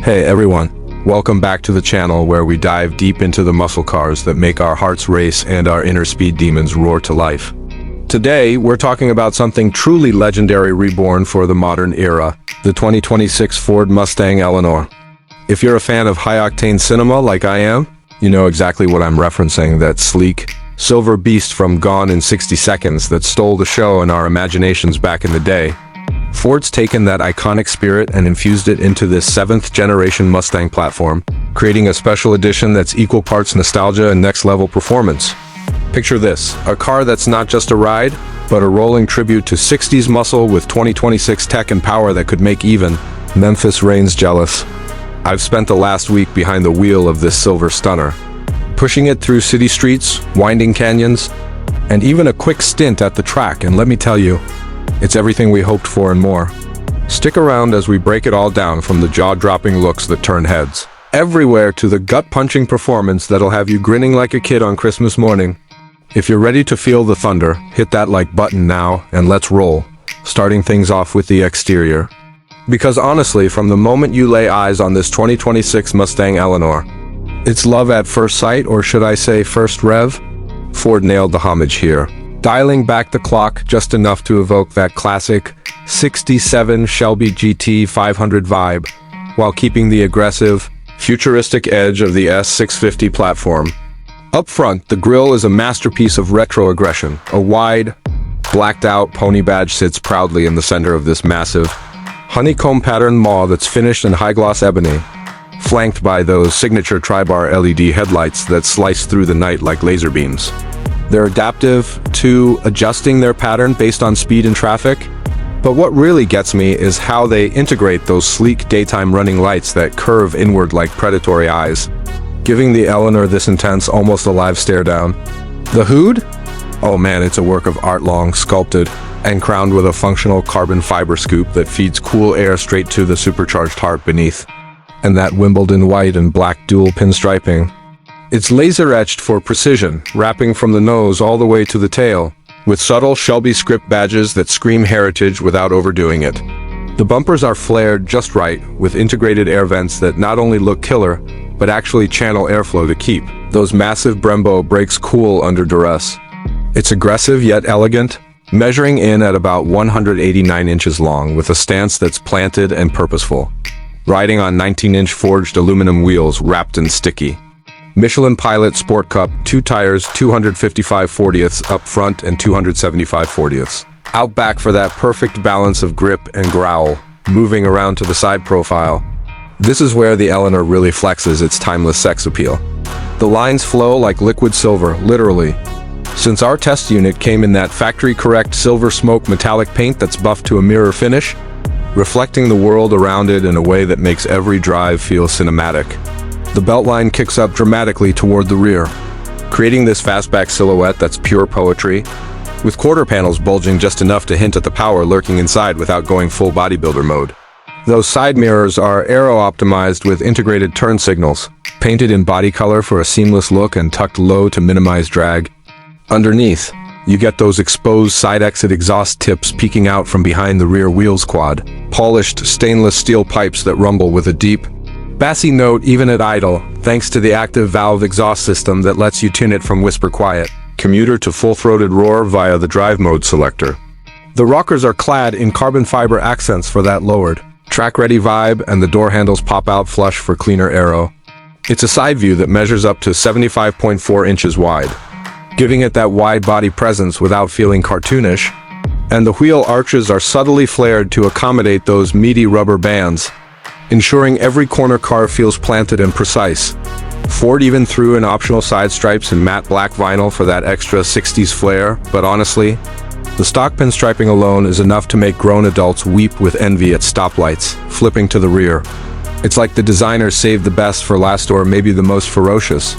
Hey everyone, welcome back to the channel where we dive deep into the muscle cars that make our hearts race and our inner speed demons roar to life. Today, we're talking about something truly legendary reborn for the modern era, the 2026 Ford Mustang Eleanor. If you're a fan of high-octane cinema like I am, you know exactly what I'm referencing, that sleek, silver beast from Gone in 60 Seconds that stole the show in our imaginations back in the day. Ford's taken that iconic spirit and infused it into this 7th-generation Mustang platform, creating a special edition that's equal parts nostalgia and next-level performance. Picture this, a car that's not just a ride, but a rolling tribute to 60s muscle with 2026 tech and power that could make even Memphis Rains jealous. I've spent the last week behind the wheel of this silver stunner, pushing it through city streets, winding canyons, and even a quick stint at the track, and let me tell you, it's everything we hoped for and more. Stick around as we break it all down, from the jaw-dropping looks that turn heads everywhere to the gut-punching performance that'll have you grinning like a kid on Christmas morning. If you're ready to feel the thunder, hit that like button now and let's roll, starting things off with the exterior. Because honestly, from the moment you lay eyes on this 2026 Mustang Eleanor, it's love at first sight, or should I say first rev? Ford nailed the homage here, dialing back the clock just enough to evoke that classic 67 Shelby GT 500 vibe, while keeping the aggressive, futuristic edge of the S650 platform. Up front, the grille is a masterpiece of retro aggression. A wide, blacked-out pony badge sits proudly in the center of this massive, honeycomb-patterned maw that's finished in high-gloss ebony, flanked by those signature tri-bar LED headlights that slice through the night like laser beams. They're adaptive to adjusting their pattern based on speed and traffic, but what really gets me is how they integrate those sleek daytime running lights that curve inward like predatory eyes, giving the Eleanor this intense, almost alive stare down. The hood? Oh man, it's a work of art, long, sculpted, and crowned with a functional carbon fiber scoop that feeds cool air straight to the supercharged heart beneath. And that Wimbledon white and black dual pinstriping. It's laser-etched for precision, wrapping from the nose all the way to the tail, with subtle Shelby script badges that scream heritage without overdoing it. The bumpers are flared just right, with integrated air vents that not only look killer, but actually channel airflow to keep those massive Brembo brakes cool under duress. It's aggressive yet elegant, measuring in at about 189 inches long, with a stance that's planted and purposeful, riding on 19-inch forged aluminum wheels wrapped in sticky Michelin Pilot Sport Cup, 2 tires, 255/40ths up front and 275/40ths out back for that perfect balance of grip and growl, moving around to the side profile. This is where the Eleanor really flexes its timeless sex appeal. The lines flow like liquid silver, literally. Since our test unit came in that factory-correct silver smoke metallic paint that's buffed to a mirror finish, reflecting the world around it in a way that makes every drive feel cinematic. The beltline kicks up dramatically toward the rear, creating this fastback silhouette that's pure poetry, with quarter panels bulging just enough to hint at the power lurking inside without going full bodybuilder mode. Those side mirrors are aero-optimized with integrated turn signals, painted in body color for a seamless look and tucked low to minimize drag. Underneath, you get those exposed side-exit exhaust tips peeking out from behind the rear wheels quad, polished stainless steel pipes that rumble with a deep, bassy note even at idle, thanks to the active valve exhaust system that lets you tune it from whisper quiet commuter to full-throated roar via the drive mode selector. The rockers are clad in carbon fiber accents for that lowered, track-ready vibe, and the door handles pop out flush for cleaner aero. It's a side view that measures up to 75.4 inches wide, giving it that wide body presence without feeling cartoonish, and the wheel arches are subtly flared to accommodate those meaty rubber bands, ensuring every corner car feels planted and precise. Ford even threw in optional side stripes in matte black vinyl for that extra 60s flair, but honestly, the stock pinstriping alone is enough to make grown adults weep with envy at stoplights, flipping to the rear. It's like the designers saved the best for last, or maybe the most ferocious.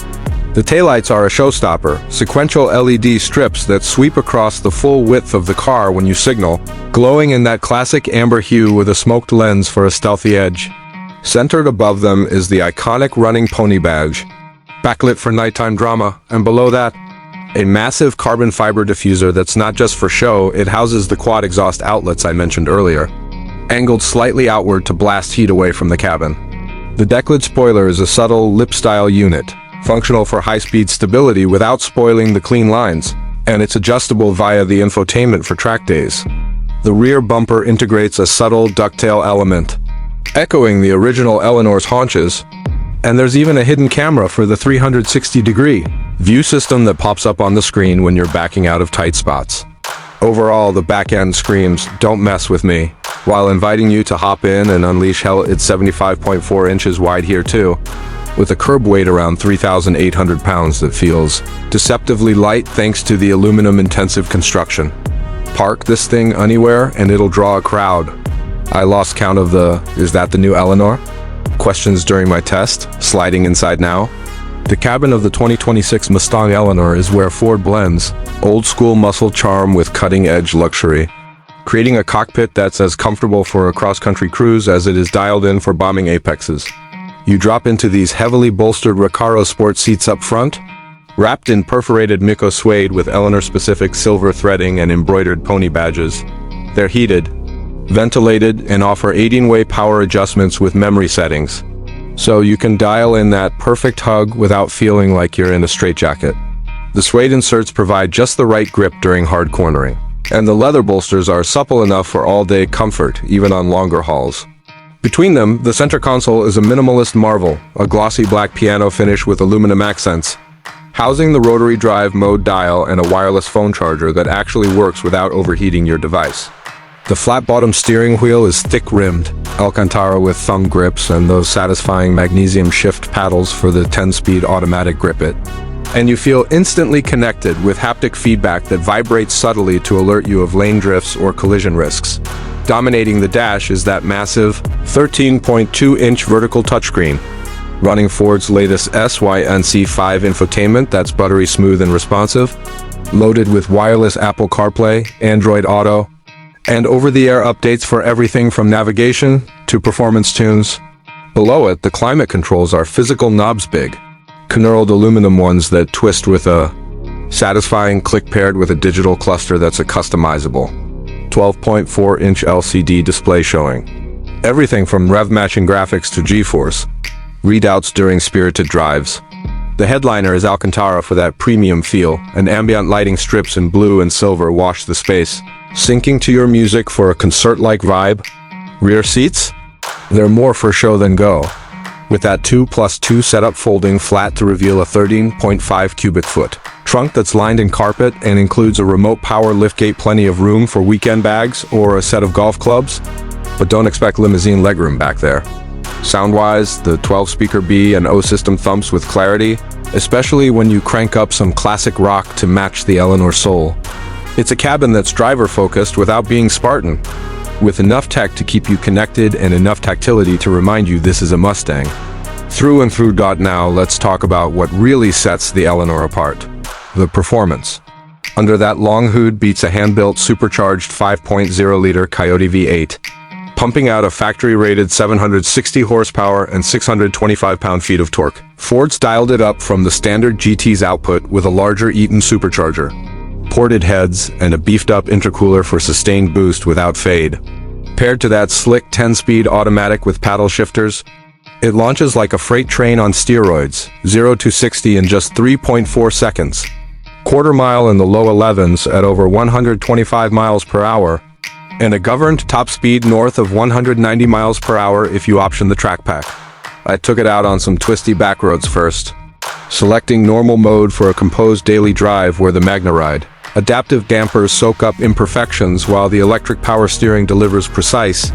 The taillights are a showstopper, sequential LED strips that sweep across the full width of the car when you signal, glowing in that classic amber hue with a smoked lens for a stealthy edge. Centered above them is the iconic running pony badge, backlit for nighttime drama, and below that, a massive carbon fiber diffuser that's not just for show, it houses the quad exhaust outlets I mentioned earlier, angled slightly outward to blast heat away from the cabin. The decklid spoiler is a subtle lip-style unit, functional for high-speed stability without spoiling the clean lines, and it's adjustable via the infotainment for track days. The rear bumper integrates a subtle ducktail element, echoing the original Eleanor's haunches, and there's even a hidden camera for the 360-degree view system that pops up on the screen when you're backing out of tight spots. Overall, the back end screams, "Don't mess with me," while inviting you to hop in and unleash hell. It's 75.4 inches wide here too, with a curb weight around 3,800 pounds that feels deceptively light thanks to the aluminum-intensive construction. Park this thing anywhere and it'll draw a crowd. I lost count of is that the new Eleanor? Questions during my test, sliding inside now. The cabin of the 2026 Mustang Eleanor is where Ford blends old-school muscle charm with cutting-edge luxury, creating a cockpit that's as comfortable for a cross-country cruise as it is dialed in for bombing apexes. You drop into these heavily bolstered Recaro sport seats up front, wrapped in perforated Miko suede with Eleanor-specific silver threading and embroidered pony badges. They're heated, ventilated, and offer 18-way power adjustments with memory settings, so you can dial in that perfect hug without feeling like you're in a straitjacket. The suede inserts provide just the right grip during hard cornering, and the leather bolsters are supple enough for all-day comfort, even on longer hauls. Between them, the center console is a minimalist marvel, a glossy black piano finish with aluminum accents, housing the rotary drive mode dial and a wireless phone charger that actually works without overheating your device. The flat-bottom steering wheel is thick-rimmed, Alcantara with thumb grips and those satisfying magnesium shift paddles for the 10-speed automatic grip it. And you feel instantly connected with haptic feedback that vibrates subtly to alert you of lane drifts or collision risks. Dominating the dash is that massive 13.2-inch vertical touchscreen, running Ford's latest SYNC5 infotainment that's buttery smooth and responsive, loaded with wireless Apple CarPlay, Android Auto, and over-the-air updates for everything from navigation to performance tunes. Below it, the climate controls are physical knobs big, knurled aluminum ones that twist with a satisfying click paired with a digital cluster that's a customizable 12.4-inch LCD display showing everything from rev-matching graphics to G-force readouts during spirited drives. The headliner is Alcantara for that premium feel, and ambient lighting strips in blue and silver wash the space, syncing to your music for a concert-like vibe. Rear seats? They're more for show than go, with that 2+2 setup folding flat to reveal a 13.5 cubic foot trunk that's lined in carpet and includes a remote power liftgate, plenty of room for weekend bags or a set of golf clubs, but don't expect limousine legroom back there. Sound-wise, the 12-speaker B and O system thumps with clarity, especially when you crank up some classic rock to match the Eleanor soul. It's a cabin that's driver-focused without being Spartan, with enough tech to keep you connected and enough tactility to remind you this is a Mustang. Through and through. Now let's talk about what really sets the Eleanor apart: the performance. Under that long hood beats a hand-built supercharged 5.0-liter Coyote V8, pumping out a factory-rated 760 horsepower and 625 pound-feet of torque. Ford's dialed it up from the standard GT's output with a larger Eaton supercharger, ported heads, and a beefed-up intercooler for sustained boost without fade. Paired to that slick 10-speed automatic with paddle shifters, it launches like a freight train on steroids, 0 to 60 in just 3.4 seconds. Quarter mile in the low 11s at over 125 miles per hour, and a governed top speed north of 190 miles per hour if you option the track pack. I took it out on some twisty back roads first, selecting normal mode for a composed daily drive where the Magna ride. Adaptive dampers soak up imperfections while the electric power steering delivers precise,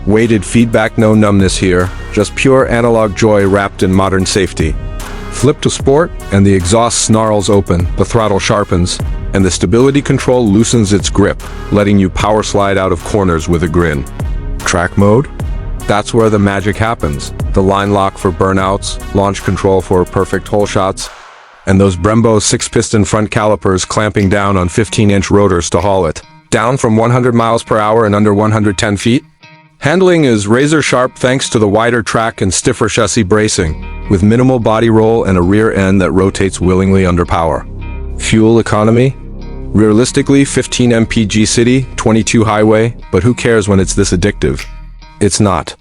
weighted feedback. No numbness here, just pure analog joy wrapped in modern safety. Flip to sport, and the exhaust snarls open, the throttle sharpens, and the stability control loosens its grip, letting you power slide out of corners with a grin. Track mode? That's where the magic happens. The line lock for burnouts, launch control for perfect hole shots, and those Brembo 6-piston front calipers clamping down on 15-inch rotors to haul it down from 100 miles per hour in under 110 feet. Handling is razor sharp thanks to the wider track and stiffer chassis bracing, with minimal body roll and a rear end that rotates willingly under power. Fuel economy? Realistically, 15 mpg city, 22 highway, but who cares when it's this addictive? It's not.